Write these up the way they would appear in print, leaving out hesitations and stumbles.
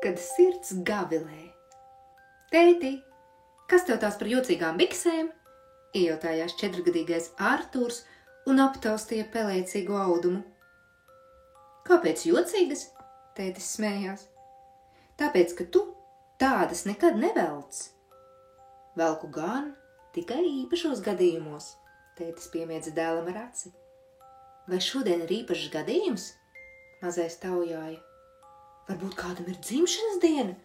kad sirds gavilē. Tēti, kas tev tās par jocīgām biksēm? Iejautājās 4-gadīgais Artūrs un aptaustīja pelēcīgu audumu. Kāpēc jocīgas? Tētis smējās. Tāpēc, ka tu tādas nekad nevelc. Velku gan tikai īpašos gadījumos, tētis piemiedza dēlam ar aci. Vai šodien ir īpašs gadījums? Mazais taujāja. Varbūt kādam ir dzimšanas diena?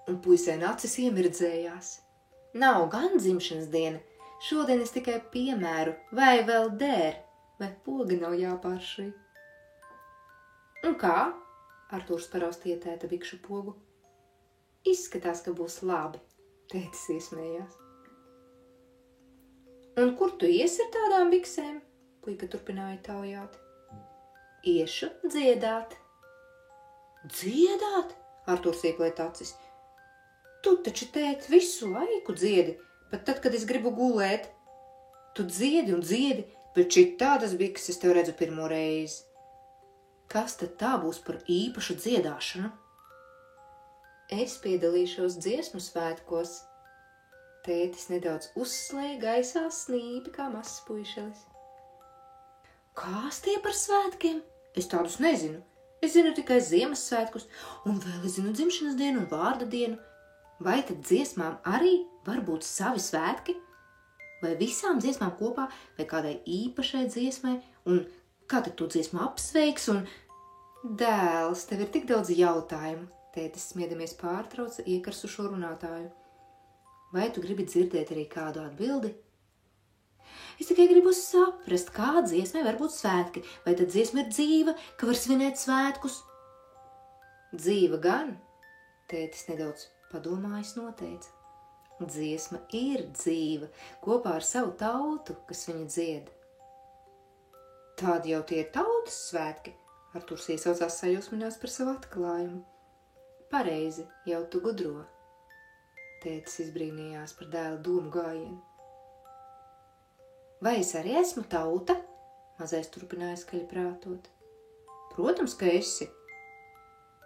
Un puisēn acis iemirdzējās. Nav gan dzimšanas diena, šodien es tikai piemēru, vai vēl der, vai poga nav jāpāršī. Un kā? Artūrs paraustīja tēta bikšu pogu. Izskatās, ka būs labi, tētis iesmējās. Un kur tu iesi ar tādām biksēm? Puika turpināja taujāt. Iešu dziedāt. Dziedāt? Artūrs ieplēt acis. Tu taču, tēt, visu laiku dziedi, pat tad, kad es gribu gulēt. Tu dziedi un dziedi, bet šit tādas bikses tev redzu pirmo reizi. Kas tad tā būs par īpašu dziedāšanu? Es piedalīšos dziesmu svētkos. Tētis nedaudz uzslēja gaisā snīpi kā mazs puišelis. Kās tie par svētkiem? Es tādus nezinu. Es zinu tikai Ziemassvētkus, un vēl es zinu dzimšanas dienu un vārda dienu. Vai tad dziesmām arī var būt savi svētki? Vai visām dziesmām kopā, vai kādai īpašai dziesmai, un kā tad to dziesmu apsveiks, un... Dēls, tev ir tik daudz jautājumu, tētis smiedamies pārtrauca iekarsušo runātāju. Vai tu gribi dzirdēt arī kādu atbildi? Es tikai gribu saprast, kā dziesmai var būt svētki, vai tad dziesma ir dzīva, ka var svinēt svētkus? Dzīva gan, tētis nedaudz padomājis noteica. Dziesma ir dzīva, kopā ar savu tautu, kas viņu dzied. Tādi jau tie ir tautas svētki, Artūrs iesaucās sajūsminās par savu atklājumu. Pareizi, jau tu gudro. Tētis izbrīnījās par dēla domu gājienu. Vai es arī esmu tauta? Mazais turpināja skaļi prātot. Protams, ka esi.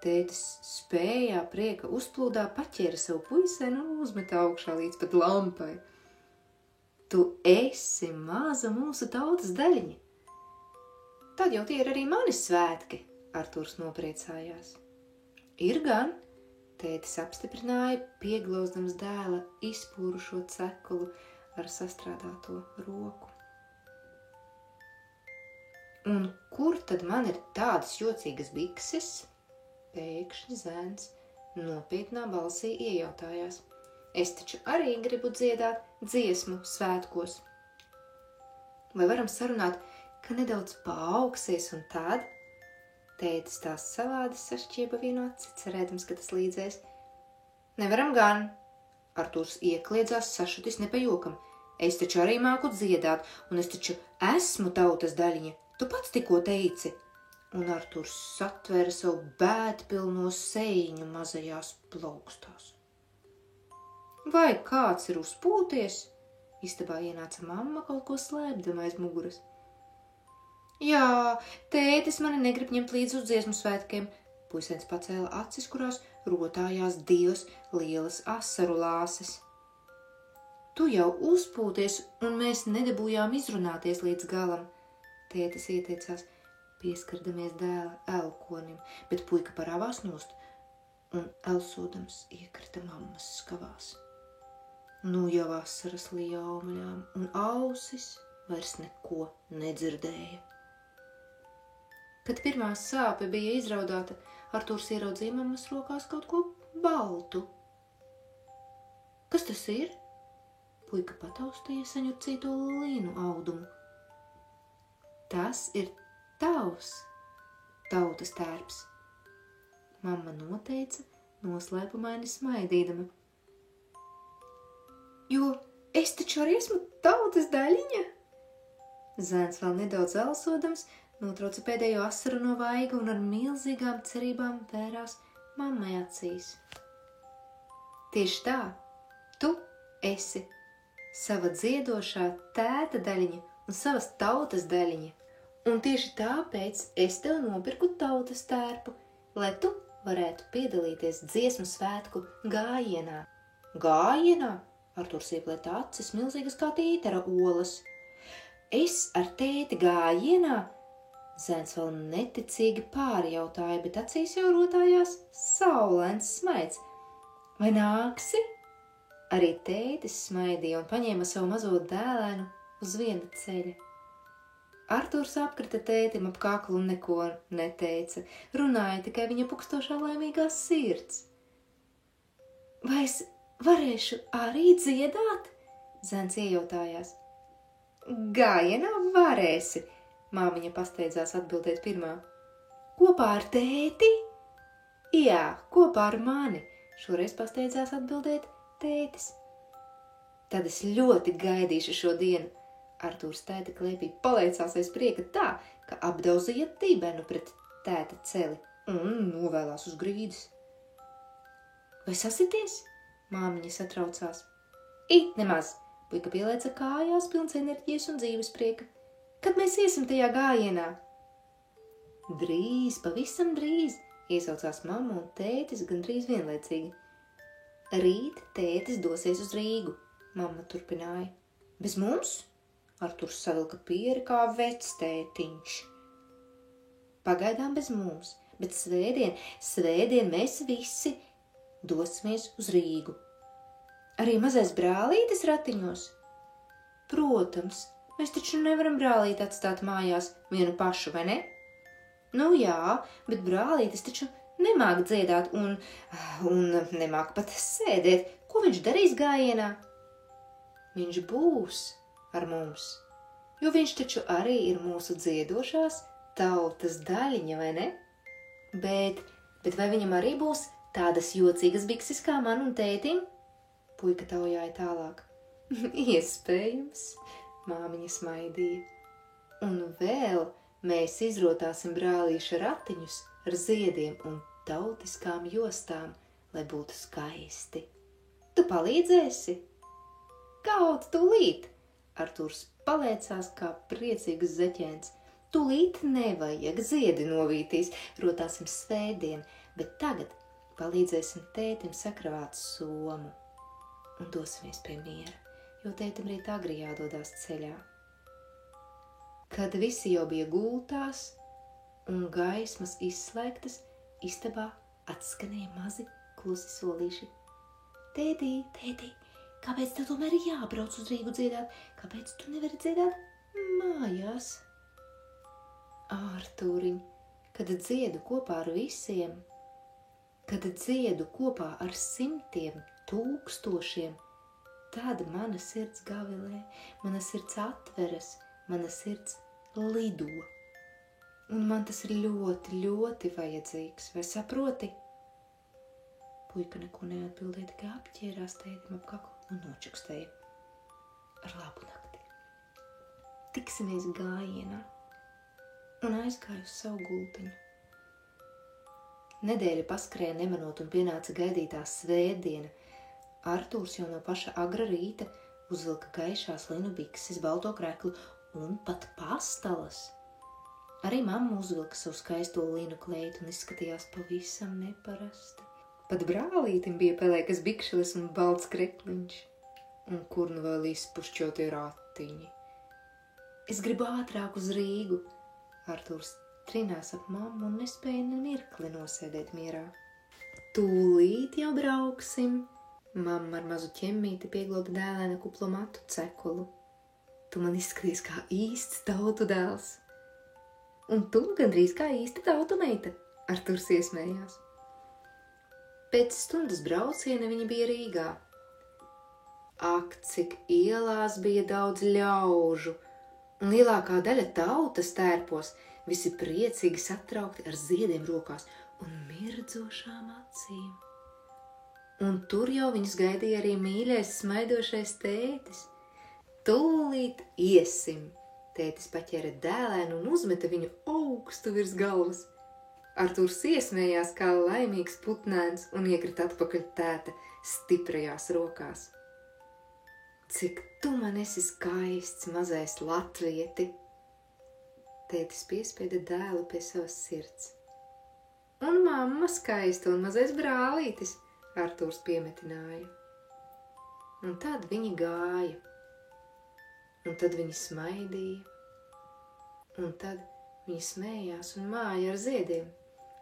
Tētis spējā prieka uzplūdā paķēra savu puisēnu un uzmeta augšā līdz pat lampai. Tu esi maza mūsu tautas daļiņa. Tad jau tie ir arī mani svētki, Artūrs nopriecājās. Ir gan, tētis apstiprināja, pieglauzdams dēla izpūrušo cekulu ar sastrādāto roku. Un kur tad man ir tādas jocīgas bikses? Pēkšņi zēns nopietnā balsī iejautājās. Es taču arī gribu dziedāt dziesmu svētkos. Vai varam sarunāt, ka nedaudz paaugsies un tad? Tētis tās savādi sašķieba vienu aci, cerēdams, ka tas līdzēs. Nevaram gan. Artūrs iekliedzās sašutis nepajokam. Es taču arī māku dziedāt, un es taču esmu tautas daļiņa. Tu pats tikko teici. Un Artūrs satvēra savu bēdpilno seiņu mazajās plaukstās. Vai kāds ir uzpūties? Istabā ienāca mamma kaut ko slēpdama aiz muguras. Jā, tētis mani negrib ņemt līdzi uz dziesmu svētkiem. Puisēns pacēla acis, kurās rotājās 2 lielas asaru lāses. Tu jau uzpūties, un mēs nedabūjām izrunāties līdz galam. Tētis ieteicās, pieskardamies dēla elkonim, bet puika parāvās nost, un elsodams iekrita mammas skavās. Nu jau asaras lija aumaļām, un ausis vairs neko nedzirdēja. Kad pirmā sāpe bija izraudāta, Artūrs ieraudzīja mammas rokās kaut ko baltu. Kas tas ir? Puika pataustīja saņurcīto līnu audumu. Tas ir tavs tautas tērps. Mamma noteica, noslēpumaini smaidīdama. Jo es taču arī esmu tautas daļiņa. Zēns vēl nedaudz elsodams, notrauca pēdējo asaru no vaiga un ar milzīgām cerībām vērās mammai acīs. Tieši tā, tu esi sava dziedošā tēta daļiņa un savas tautas daļiņa, un tieši tāpēc es tev nopirku tautas tērpu, lai tu varētu piedalīties dziesmu svētku gājienā. Gājienā? Arturs ieplēta acis milzīgas kā tītara olas. Es ar tēti gājienā? Zēns vēl neticīgi pārjautāja, bet acīs jau rotājās saulains smaids. Vai nāksi? Arī tētis smaidīja un paņēma savu mazo dēlēnu uz viena ceļa. Arturs apkrita tētim ap kaklu un neko neteica, runāja tikai viņa pukstošā laimīgā sirds. Vai es varēšu arī dziedāt? Zēns iejautājās. Gājienā varēsi, māmiņa pasteidzās atbildēt pirmā. Kopā ar tēti? Jā, kopā ar mani, šoreiz pasteidzās atbildēt tētis. Tad es ļoti gaidīšu šo dienu. Artūrs tēta klēpī paleicās aiz prieka tā, ka apdauzīja dibenu pret tēta celi un novēlās uz grīdas. Vai sasities? Māmiņa satraucās. It nemaz, puika pielēca kājās pilns enerģijas un dzīves prieka. Kad mēs iesim tajā gājienā? Drīz, pavisam drīz, iesaucās mamma un tētis gandrīz vienlaicīgi. Rīt tētis dosies uz Rīgu, mamma turpināja. Bez mums? Arturs savilka pieri kā vectētiņš. Pagaidām bez mums, bet svētdien mēs visi dosimies uz Rīgu. Arī mazais brālītis ratiņos? Protams, mēs taču nevaram brālīti atstāt mājās vienu pašu, vai ne? Nu jā, bet brālītis taču nemāk dziedāt un nemāk pat sēdēt. Ko viņš darīs gājienā? Viņš būs ar mums, jo viņš taču arī ir mūsu dziedošās tautas daļiņa, vai ne? Bet vai viņam arī būs tādas jocīgas bikses kā man un tētim? Puika taujāja tālāk. Iespējams, māmiņa smaidīja. Un vēl mēs izrotāsim brālīša ratiņus ar ziediem un tautiskām jostām, lai būtu skaisti. Tu palīdzēsi? Kaut tūlīt! Arturs paliecās kā priecīgs zeķēns. Tūlīt nevajag, ziedi novītīs, rotāsim svētdien, bet tagad palīdzēsim tētim sakravāt somu un dosimies pie miera, jo tētim rīt agri jādodās ceļā. Kad visi jau bija gultās un gaismas izslēgtas, istabā atskanēja mazi klusi solīši. Tētī, kāpēc tev tomēr ir jābrauc uz Rīgu dziedāt? Kāpēc tu nevari dziedāt mājās? Ārtūriņ, kad dziedu kopā ar visiem, kad dziedu kopā ar simtiem, tūkstošiem, tad mana sirds gavilē, mana sirds atveras, mana sirds lido. Un man tas ir ļoti, ļoti vajadzīgs, vai saproti? Puika neko neatbildēja, tikai apķērās tētim ap kaklu un nočukstēja. Ar labu nakti. Tiksimies gājienā. Un aizgāju uz savu gultiņu. Nedēļa paskrēja nemanot un pienāca gaidītā svētdiena. Artūrs jau no paša agra rīta uzvilka gaišās linu bikses, balto kreklu un pat pastalas. Arī mamma uzvilka savu skaisto linu kleitu un izskatījās pavisam neparasti. Pat brālītim bija pelēkas bikšeles un balts krekliņš, un kur nu vēl izpušķotie ratiņi. Es gribu ātrāk uz Rīgu. Artūrs trinās ap mammu un nespēja nemirkli nosēdēt mierā. Tūlīt jau brauksim. Mamma ar mazu ķemmīti piegloda dēlēna kuplo matu cekulu. Tu man izskaties kā īsts tautu dēls. Un tu gandrīz kā īsta tautu meita, Arturs iesmējās. Pēc stundas brauciena viņa bija Rīgā. Ak, cik ielās bija daudz ļaužu, un lielākā daļa tautas tērpos, visi priecīgi satraukti ar ziediem rokās un mirdzošām acīm. Un tur jau viņus gaidīja arī mīļais, smaidošais tētis. Tūlīt iesim! Tētis paķēra dēlēnu un uzmeta viņu augstu virs galvas. Arturs iesmējās kā laimīgs putnēns un iekrita atpakaļ tēta stiprajās rokās. Cik tu man esi skaists, mazais latvieti! Tētis piespieda dēlu pie savas sirds. Un mamma skaista un mazais brālītis, Artūrs piemetināja. Un tad viņi gāja, un tad viņi smaidīja, un tad viņi smējās un māja ar ziediem,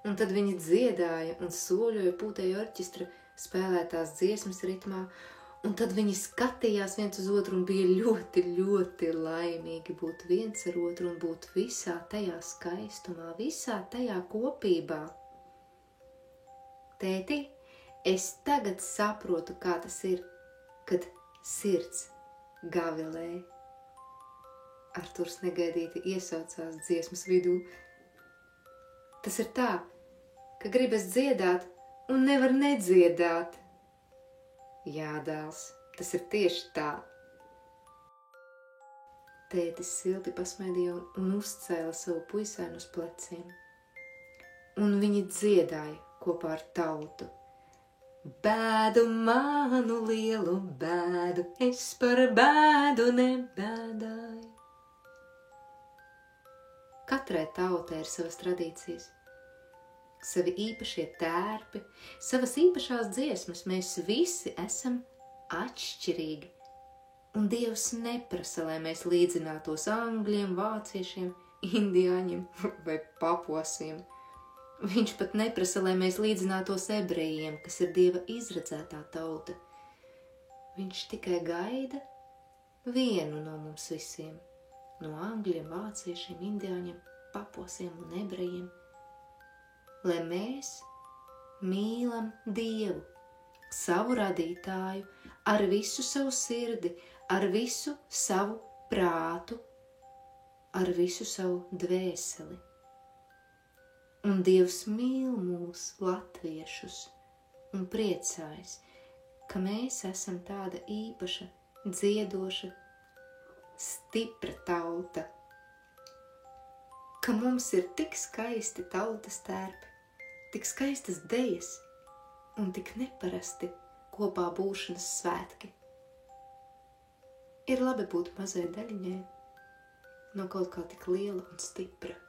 un tad viņi dziedāja un soļoja pūtēju orķestra spēlētās dziesmas ritmā, un tad viņi skatījās viens uz otru un bija ļoti, ļoti laimīgi būt viens ar otru un būt visā tajā skaistumā, visā tajā kopībā. Tēti, es tagad saprotu, kā tas ir, kad sirds gavilē. Arturs negaidīti iesaucās dziesmas vidū. Tas ir tā, ka gribas dziedāt un nevar nedziedāt. Jā, dēls, tas ir tieši tā. Tētis silti pasmaidīja un uzcēla savu puisēnu uz pleciem. Un viņi dziedāja kopā ar tautu. Bēdu manu lielu bēdu, es par bēdu nebēdāju. Katrai tautai ir savas tradīcijas, savi īpašie tērpi, savas īpašās dziesmas. Mēs visi esam atšķirīgi, un Dievs neprasa, lai mēs līdzinātos angļiem, vāciešiem, indiāņiem vai papuasiem. Viņš pat neprasa, lai mēs līdzinātos ebrejiem, kas ir Dieva izredzētā tauta. Viņš tikai gaida vienu no mums visiem, no angļiem, vāciešiem, indiāņiem, papuasiem un ebrejiem, lai mēs mīlam Dievu, savu radītāju, ar visu savu sirdi, ar visu savu prātu, ar visu savu dvēseli. Un Dievs mīl mūs, latviešus, un priecājas, ka mēs esam tāda īpaša, dziedoša, stipra tauta, ka mums ir tik skaisti tautas tērpi, tik skaistas dejas un tik neparasti kopā būšanas svētki. Ir labi būt mazai daļiņai no kaut kā tik liela un stipra.